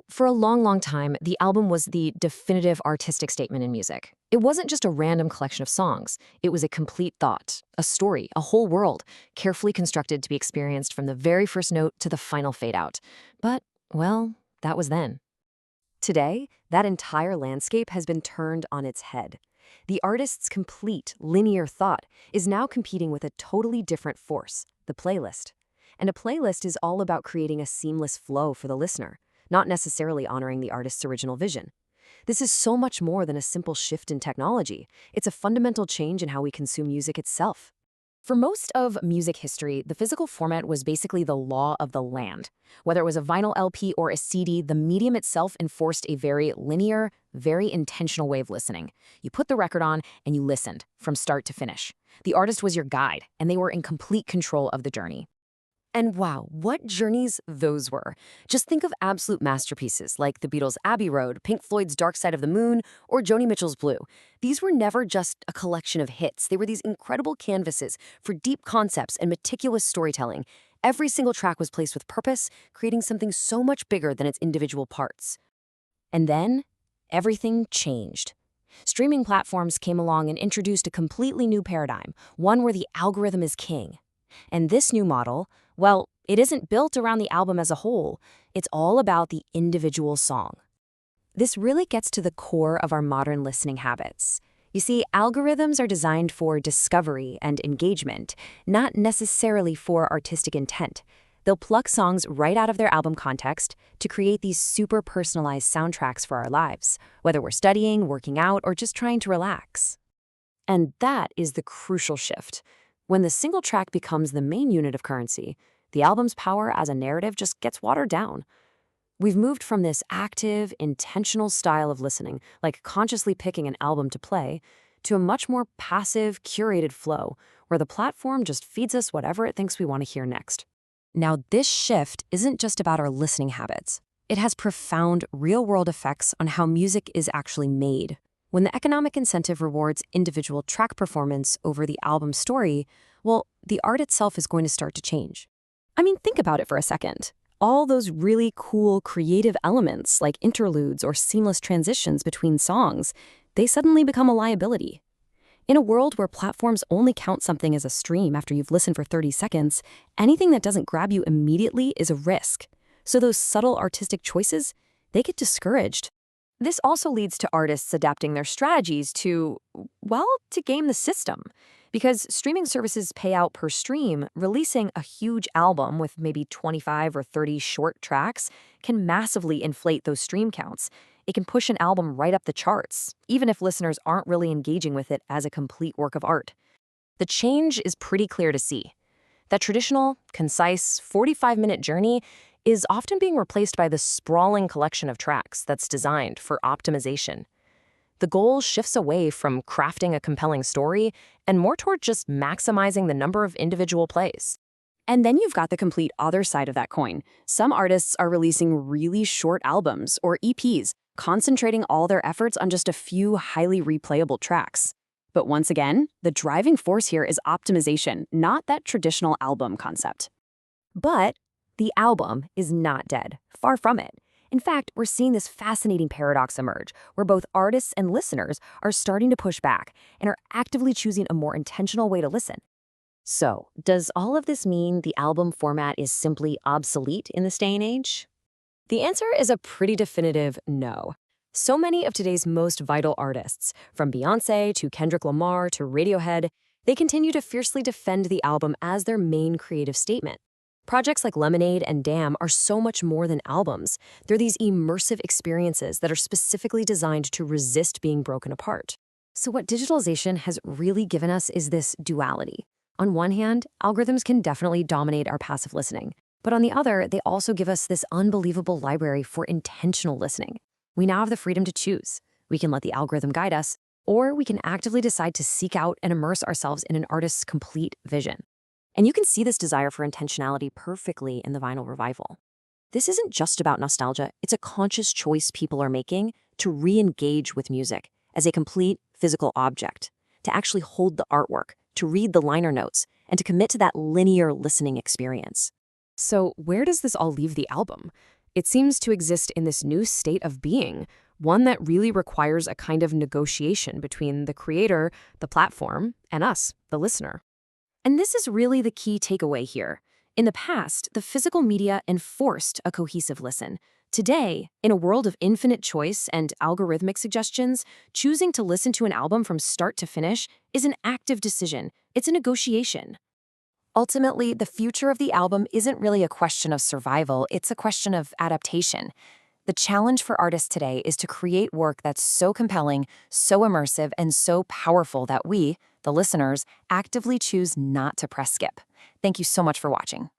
For a long, long time, the album was the definitive artistic statement in music. It wasn't just a random collection of songs. It was a complete thought, a story, a whole world, carefully constructed to be experienced from the very first note to the final fade out. But, well, that was then. Today, that entire landscape has been turned on its head. The artist's complete, linear thought is now competing with a totally different force, the playlist. And a playlist is all about creating a seamless flow for the listener, not necessarily honoring the artist's original vision. This is so much more than a simple shift in technology. It's a fundamental change in how we consume music itself. For most of music history, the physical format was basically the law of the land. Whether it was a vinyl LP or a CD, the medium itself enforced a very linear, very intentional way of listening. You put the record on and you listened, from start to finish. The artist was your guide, and they were in complete control of the journey. And wow, what journeys those were. Just think of absolute masterpieces like the Beatles' Abbey Road, Pink Floyd's Dark Side of the Moon, or Joni Mitchell's Blue. These were never just a collection of hits. They were these incredible canvases for deep concepts and meticulous storytelling. Every single track was placed with purpose, creating something so much bigger than its individual parts. And then, everything changed. Streaming platforms came along and introduced a completely new paradigm, one where the algorithm is king. And this new model, well, it isn't built around the album as a whole. It's all about the individual song. This really gets to the core of our modern listening habits. You see, algorithms are designed for discovery and engagement, not necessarily for artistic intent. They'll pluck songs right out of their album context to create these super personalized soundtracks for our lives, whether we're studying, working out, or just trying to relax. And that is the crucial shift. When the single track becomes the main unit of currency, the album's power as a narrative just gets watered down. We've moved from this active, intentional style of listening, like consciously picking an album to play, to a much more passive, curated flow, where the platform just feeds us whatever it thinks we want to hear next. Now, this shift isn't just about our listening habits. It has profound, real-world effects on how music is actually made. When the economic incentive rewards individual track performance over the album story, well, the art itself is going to start to change. I mean, think about it for a second. All those really cool creative elements like interludes or seamless transitions between songs, they suddenly become a liability. In a world where platforms only count something as a stream after you've listened for 30 seconds, anything that doesn't grab you immediately is a risk. So those subtle artistic choices, they get discouraged. This also leads to artists adapting their strategies to game the system. Because streaming services pay out per stream, releasing a huge album with maybe 25 or 30 short tracks can massively inflate those stream counts. It can push an album right up the charts, even if listeners aren't really engaging with it as a complete work of art. The change is pretty clear to see. That traditional, concise, 45-minute journey is often being replaced by the sprawling collection of tracks that's designed for optimization. The goal shifts away from crafting a compelling story and more toward just maximizing the number of individual plays. And then you've got the complete other side of that coin. Some artists are releasing really short albums or EPs, concentrating all their efforts on just a few highly replayable tracks. But once again, the driving force here is optimization, not that traditional album concept. But the album is not dead, far from it. In fact, we're seeing this fascinating paradox emerge, where both artists and listeners are starting to push back and are actively choosing a more intentional way to listen. So, does all of this mean the album format is simply obsolete in this day and age? The answer is a pretty definitive no. So many of today's most vital artists, from Beyoncé to Kendrick Lamar to Radiohead, they continue to fiercely defend the album as their main creative statement. Projects like Lemonade and Damn are so much more than albums. They're these immersive experiences that are specifically designed to resist being broken apart. So what digitalization has really given us is this duality. On one hand, algorithms can definitely dominate our passive listening. But on the other, they also give us this unbelievable library for intentional listening. We now have the freedom to choose. We can let the algorithm guide us, or we can actively decide to seek out and immerse ourselves in an artist's complete vision. And you can see this desire for intentionality perfectly in the vinyl revival. This isn't just about nostalgia, it's a conscious choice people are making to re-engage with music as a complete physical object, to actually hold the artwork, to read the liner notes, and to commit to that linear listening experience. So where does this all leave the album? It seems to exist in this new state of being, one that really requires a kind of negotiation between the creator, the platform, and us, the listener. And this is really the key takeaway here. In the past, the physical media enforced a cohesive listen. Today, in a world of infinite choice and algorithmic suggestions, choosing to listen to an album from start to finish is an active decision. It's a negotiation. Ultimately, the future of the album isn't really a question of survival, it's a question of adaptation. The challenge for artists today is to create work that's so compelling, so immersive, and so powerful that we, the listeners, actively choose not to press skip. Thank you so much for watching.